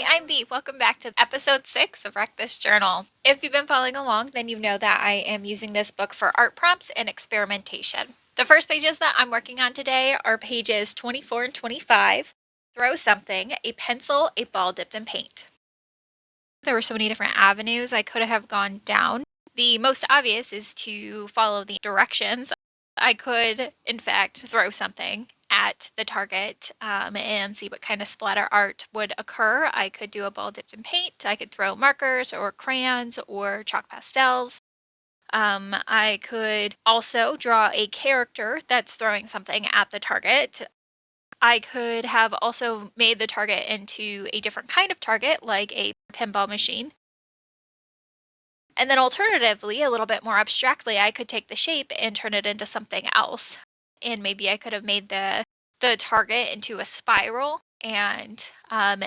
Hi, I'm Bee. Welcome back to episode 6 of Wreck This Journal. If you've been following along, then you know that I am using this book for art prompts and experimentation. The first pages that I'm working on today are pages 24 and 25. Throw something, a pencil, a ball dipped in paint. There were so many different avenues I could have gone down. The most obvious is to follow the directions. I could, in fact, throw something at the target and see what kind of splatter art would occur. I could do a ball dipped in paint. I could throw markers or crayons or chalk pastels. I could also draw a character that's throwing something at the target. I could have also made the target into a different kind of target, like a pinball machine. And then alternatively, a little bit more abstractly, I could take the shape and turn it into something else. And maybe I could have made the target into a spiral and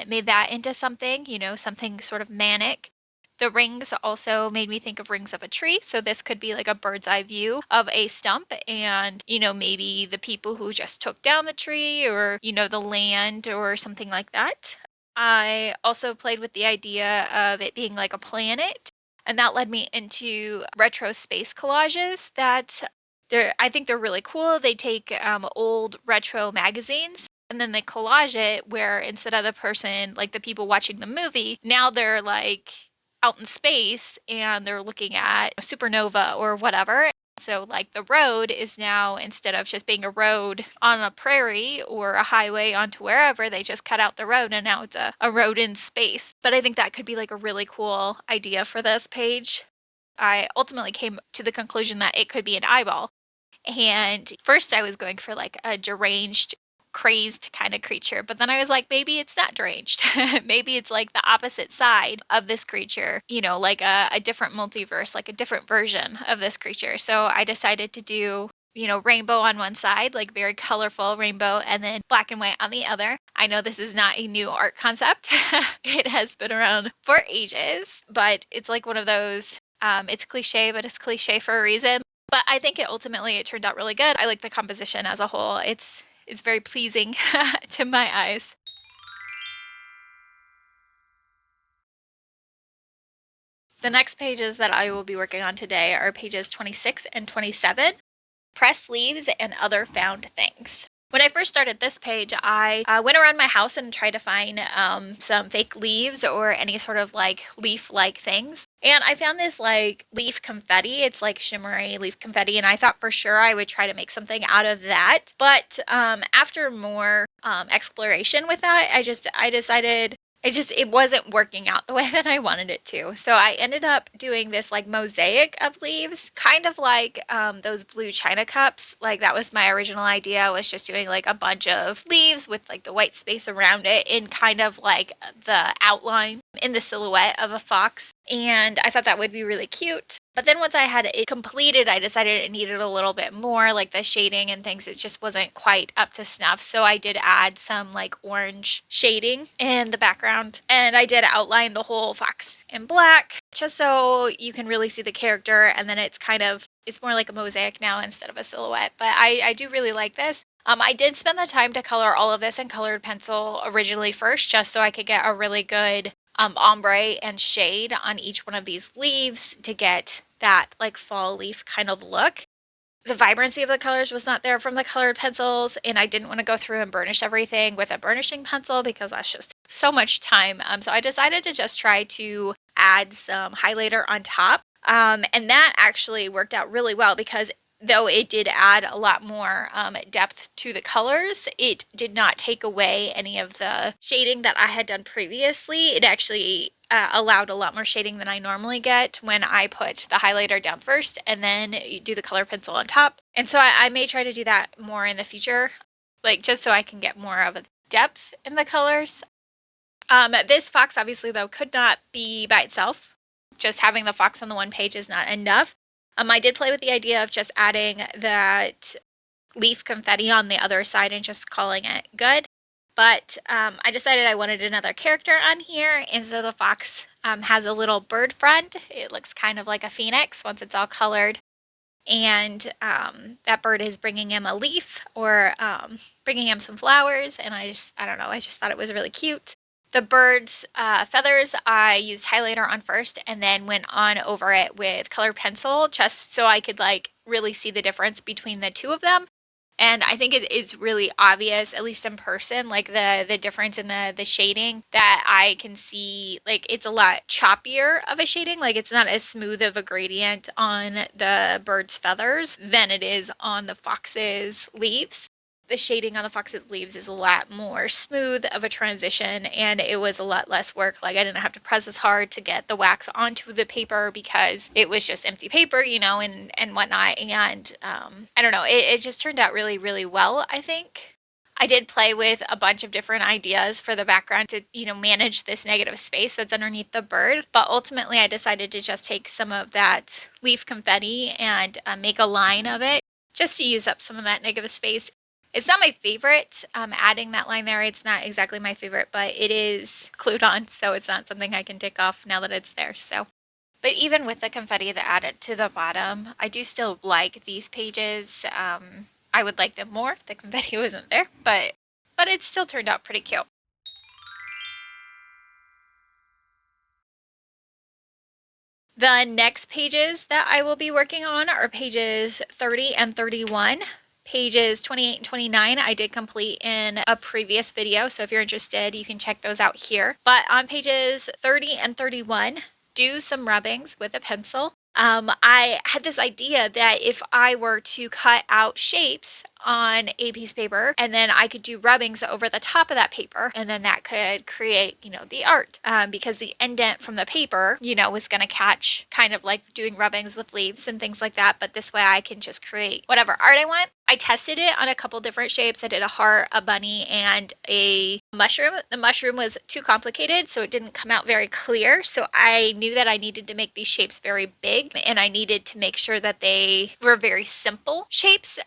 made that into something, something sort of manic. The rings also made me think of rings of a tree. So this could be like a bird's eye view of a stump and, maybe the people who just took down the tree or, the land or something like that. I also played with the idea of it being like a planet. And that led me into retro space collages that I think they're really cool. They take old retro magazines and then they collage it where instead of the person, like the people watching the movie, now they're like out in space and they're looking at a supernova or whatever. So, like, the road is now, instead of just being a road on a prairie or a highway onto wherever, they just cut out the road and now it's a road in space. But I think that could be like a really cool idea for this page. I ultimately came to the conclusion that it could be an eyeball. And first I was going for like a deranged, crazed kind of creature, but then I was like, maybe it's not deranged. Maybe it's like the opposite side of this creature, like a different multiverse, like a different version of this creature. So I decided to do rainbow on one side, like very colorful rainbow, and then black and white on the other. I know this is not a new art concept. It has been around for ages, but it's like one of those, it's cliche, but it's cliche for a reason. But I think it turned out really good. I like the composition as a whole. It's very pleasing to my eyes. The next pages that I will be working on today are pages 26 and 27, press leaves and other found things. When I first started this page, I went around my house and tried to find some fake leaves or any sort of like leaf-like things. And I found this like leaf confetti. It's like shimmery leaf confetti. And I thought for sure I would try to make something out of that. But after more exploration with that, I decided it wasn't working out the way that I wanted it to. So I ended up doing this like mosaic of leaves, kind of like those blue china cups. Like that was my original idea, was just doing like a bunch of leaves with like the white space around it in kind of like the outline in the silhouette of a fox. And I thought that would be really cute. But then once I had it completed, I decided it needed a little bit more, like the shading and things. It just wasn't quite up to snuff. So I did add some like orange shading in the background. And I did outline the whole fox in black, just so you can really see the character. And then it's more like a mosaic now instead of a silhouette. But I do really like this. I did spend the time to color all of this in colored pencil originally first, just so I could get a really good ombre and shade on each one of these leaves to get that like fall leaf kind of look. The vibrancy of the colors was not there from the colored pencils, and I didn't want to go through and burnish everything with a burnishing pencil because that's just so much time. So I decided to just try to add some highlighter on top. And that actually worked out really well because though it did add a lot more depth to the colors, it did not take away any of the shading that I had done previously. It actually allowed a lot more shading than I normally get when I put the highlighter down first and then do the color pencil on top. And so I may try to do that more in the future, like just so I can get more of a depth in the colors. This fox obviously though could not be by itself. Just having the fox on the one page is not enough. I did play with the idea of just adding that leaf confetti on the other side and just calling it good. But I decided I wanted another character on here, and so the fox has a little bird friend. It looks kind of like a phoenix once it's all colored. And that bird is bringing him a leaf or bringing him some flowers. And I don't know, I just thought it was really cute. The bird's feathers, I used highlighter on first and then went on over it with colored pencil just so I could like really see the difference between the two of them. And I think it is really obvious, at least in person, like the difference in the shading that I can see. Like it's a lot choppier of a shading. Like it's not as smooth of a gradient on the bird's feathers than it is on the fox's leaves. The shading on the fox's leaves is a lot more smooth of a transition, and it was a lot less work. Like I didn't have to press as hard to get the wax onto the paper because it was just empty paper, you know, and whatnot. And I don't know, it just turned out really, really well, I think. I did play with a bunch of different ideas for the background to, you know, manage this negative space that's underneath the bird. But ultimately, I decided to just take some of that leaf confetti and make a line of it just to use up some of that negative space. It's not my favorite, adding that line there. It's not exactly my favorite, but it is glued on, so it's not something I can take off now that it's there. So, but even with the confetti that added to the bottom, I do still like these pages. I would like them more if the confetti wasn't there, but it still turned out pretty cute. The next pages that I will be working on are pages 30 and 31. Pages 28 and 29 I did complete in a previous video, so if you're interested, you can check those out here. But on pages 30 and 31, do some rubbings with a pencil. I had this idea that if I were to cut out shapes on a piece of paper and then I could do rubbings over the top of that paper, and then that could create, you know, the art, because the indent from the paper, you know, was going to catch, kind of like doing rubbings with leaves and things like that. But this way I can just create whatever art I want. I tested it on a couple different shapes. I did a heart, a bunny, and a mushroom. The mushroom was too complicated, so it didn't come out very clear. So I knew that I needed to make these shapes very big, and I needed to make sure that they were very simple shapes,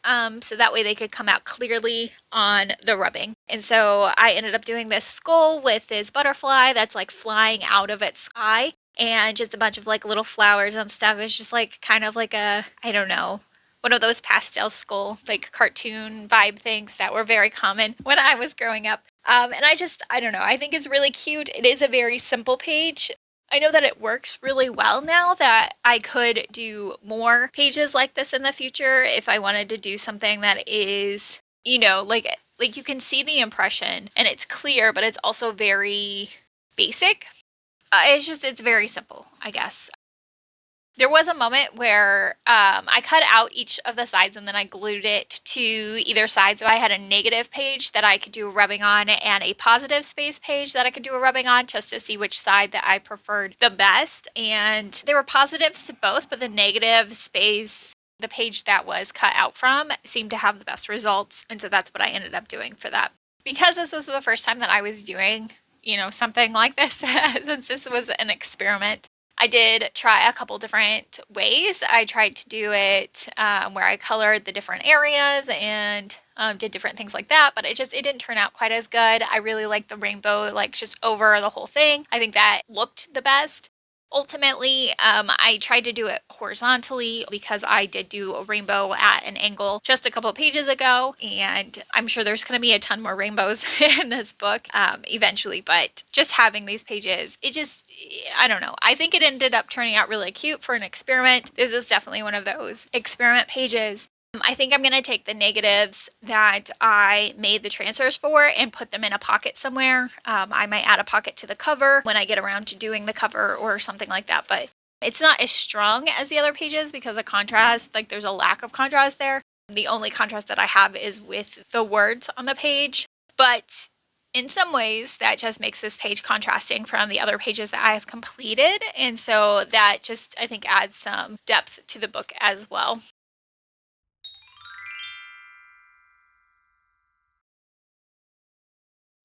so that way they could come out clearly on the rubbing. And so I ended up doing this skull with this butterfly that's like flying out of its eye, and just a bunch of like little flowers and stuff. It's just like kind of like a, I don't know, one of those pastel skull, like cartoon vibe things that were very common when I was growing up. And I don't know, I think it's really cute. It is a very simple page. I know that it works really well now, that I could do more pages like this in the future if I wanted to do something that is, you know, like you can see the impression and it's clear, but it's also very basic. It's very simple, I guess. There was a moment where I cut out each of the sides and then I glued it to either side. So I had a negative page that I could do a rubbing on and a positive space page that I could do a rubbing on, just to see which side that I preferred the best. And there were positives to both, but the negative space, the page that was cut out from, seemed to have the best results. And so that's what I ended up doing for that. Because this was the first time that I was doing, you know, something like this, since this was an experiment, I did try a couple different ways. I tried to do it where I colored the different areas and did different things like that, but it didn't turn out quite as good. I really liked the rainbow, like just over the whole thing. I think that looked the best. Ultimately, I tried to do it horizontally because I did do a rainbow at an angle just a couple of pages ago, and I'm sure there's going to be a ton more rainbows in this book eventually, but just having these pages, I don't know. I think it ended up turning out really cute for an experiment. This is definitely one of those experiment pages. I think I'm going to take the negatives that I made the transfers for and put them in a pocket somewhere. I might add a pocket to the cover when I get around to doing the cover or something like that, but it's not as strong as the other pages because of contrast. Like there's a lack of contrast there. The only contrast that I have is with the words on the page, but in some ways that just makes this page contrasting from the other pages that I have completed. And so that just, I think, adds some depth to the book as well.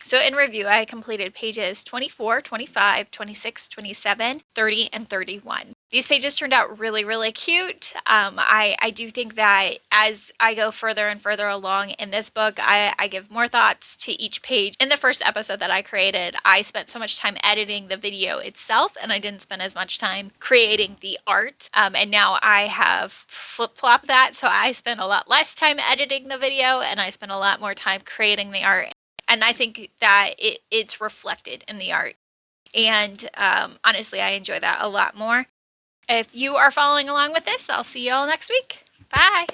So in review, I completed pages 24, 25, 26, 27, 30, and 31. These pages turned out really, really cute. I do think that as I go further and further along in this book, I give more thoughts to each page. In the first episode that I created, I spent so much time editing the video itself, and I didn't spend as much time creating the art. And now I have flip-flopped that, so I spend a lot less time editing the video, and I spend a lot more time creating the art. And I think that it's reflected in the art. And honestly, I enjoy that a lot more. If you are following along with this, I'll see you all next week. Bye.